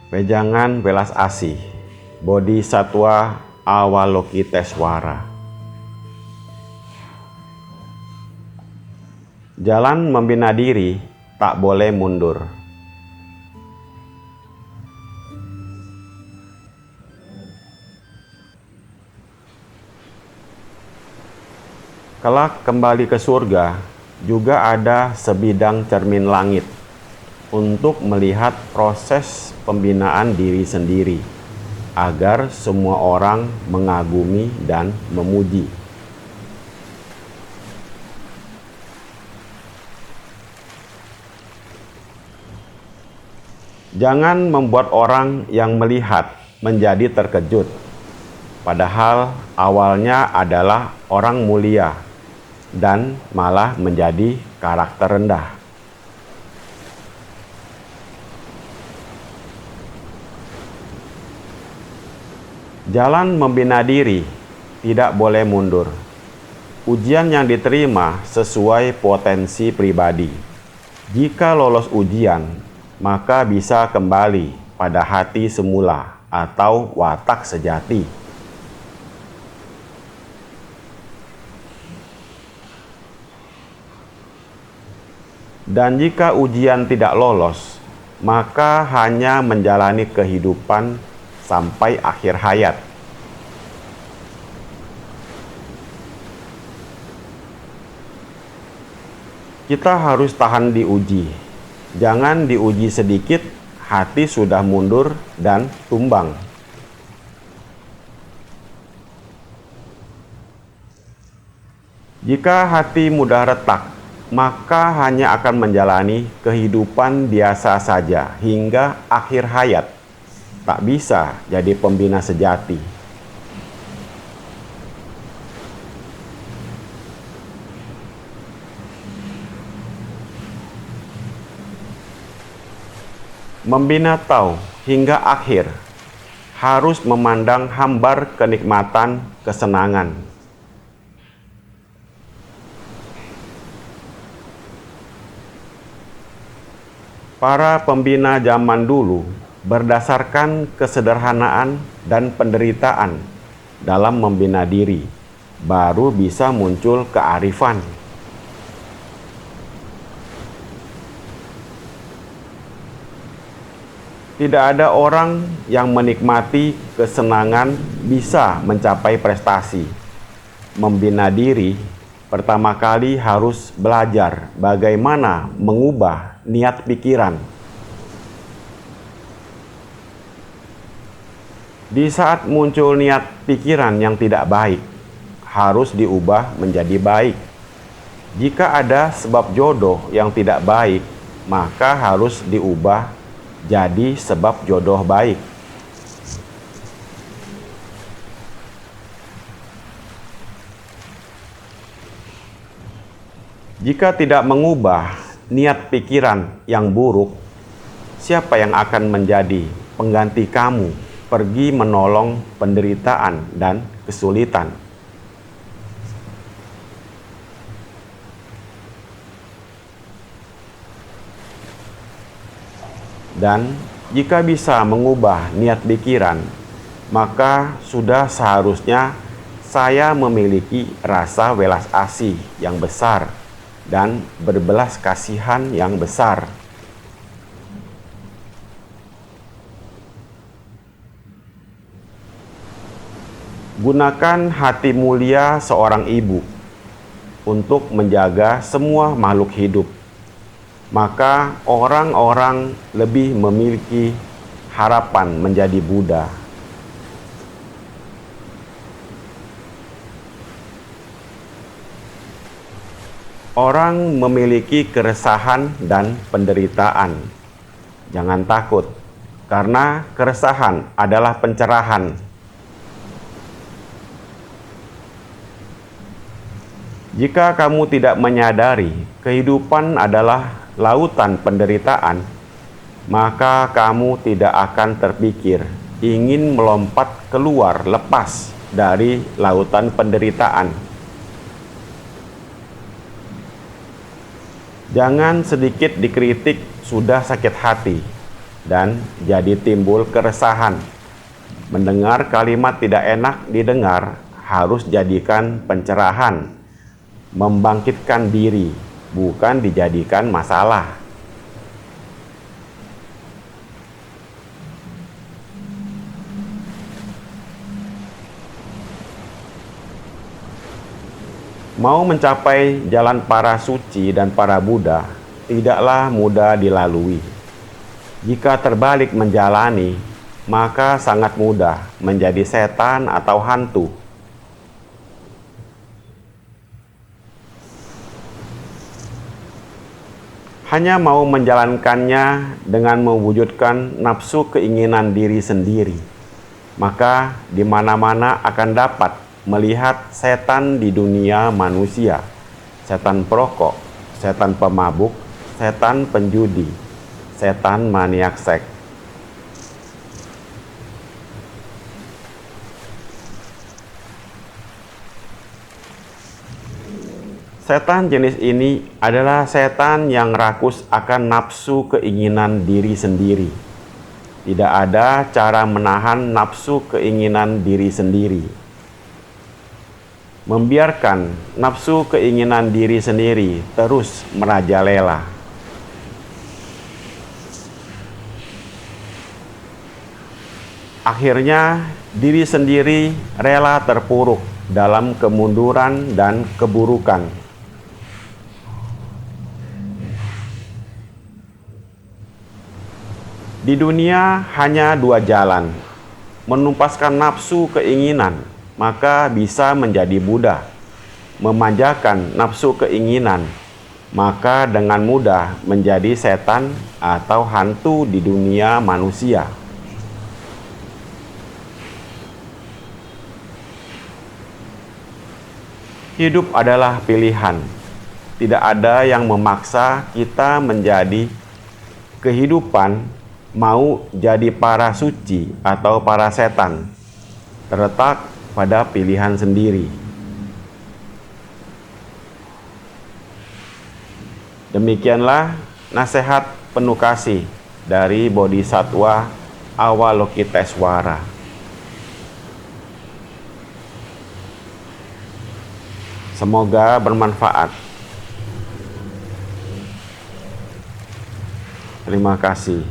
Wejangan welas asih, Bodhisatwa Awalokiteswara. Jalan membina diri tak boleh mundur. Kelak kembali ke surga, juga ada sebidang cermin langit untuk melihat proses pembinaan diri sendiri, agar semua orang mengagumi dan memuji. Jangan membuat orang yang melihat menjadi terkejut, padahal awalnya adalah orang mulia dan malah menjadi karakter rendah. Jalan membina diri tidak boleh mundur. Ujian yang diterima sesuai potensi pribadi. Jika lolos ujian, maka bisa kembali pada hati semula atau watak sejati. Dan jika ujian tidak lolos, maka hanya menjalani kehidupan sampai akhir hayat. Kita harus tahan diuji. Jangan diuji sedikit, hati sudah mundur dan tumbang. Jika hati mudah retak, maka hanya akan menjalani kehidupan biasa saja hingga akhir hayat. Tak bisa jadi pembina sejati. Membina tau hingga akhir harus memandang hambar kenikmatan kesenangan. Para pembina zaman dulu berdasarkan kesederhanaan dan penderitaan dalam membina diri, baru bisa muncul kearifan. Tidak ada orang yang menikmati kesenangan bisa mencapai prestasi. Membina diri, pertama kali harus belajar bagaimana mengubah niat pikiran. Di saat muncul niat pikiran yang tidak baik, harus diubah menjadi baik. Jika ada sebab jodoh yang tidak baik, maka harus diubah jadi sebab jodoh baik. Jika tidak mengubah niat pikiran yang buruk, siapa yang akan menjadi pengganti kamu pergi menolong penderitaan dan kesulitan? Dan jika bisa mengubah niat pikiran, maka sudah seharusnya saya memiliki rasa welas asih yang besar dan berbelas kasihan yang besar. Gunakan hati mulia seorang ibu untuk menjaga semua makhluk hidup. Maka orang-orang lebih memiliki harapan menjadi Buddha. Orang memiliki keresahan dan penderitaan. Jangan takut, karena keresahan adalah pencerahan. Jika kamu tidak menyadari kehidupan adalah lautan penderitaan, maka kamu tidak akan terpikir ingin melompat keluar lepas dari lautan penderitaan. Jangan sedikit dikritik sudah sakit hati. dan jadi timbul keresahan. Mendengar kalimat tidak enak didengar harus jadikan pencerahan, membangkitkan diri, bukan dijadikan masalah. Mau mencapai jalan para suci dan para Buddha tidaklah mudah dilalui. Jika terbalik menjalani, maka sangat mudah menjadi setan atau hantu. Hanya mau menjalankannya dengan mewujudkan nafsu keinginan diri sendiri, maka di mana-mana akan dapat melihat setan di dunia manusia, setan perokok, setan pemabuk, setan penjudi, setan maniak seks. Setan jenis ini adalah setan yang rakus akan nafsu keinginan diri sendiri. Tidak ada cara menahan nafsu keinginan diri sendiri. Membiarkan nafsu keinginan diri sendiri terus merajalela. Akhirnya, diri sendiri rela terpuruk dalam kemunduran dan keburukan. Di dunia hanya dua jalan: menumpaskan nafsu keinginan, maka bisa menjadi Buddha. Memanjakan nafsu keinginan, maka dengan mudah menjadi setan atau hantu di dunia manusia. Hidup adalah pilihan. Tidak ada yang memaksa kita menjadi kehidupan, mau jadi para suci atau para setan. Terletak pada pilihan sendiri. Demikianlah nasihat penuh kasih dari Bodhisattva Avalokiteswara. Semoga bermanfaat. Terima kasih.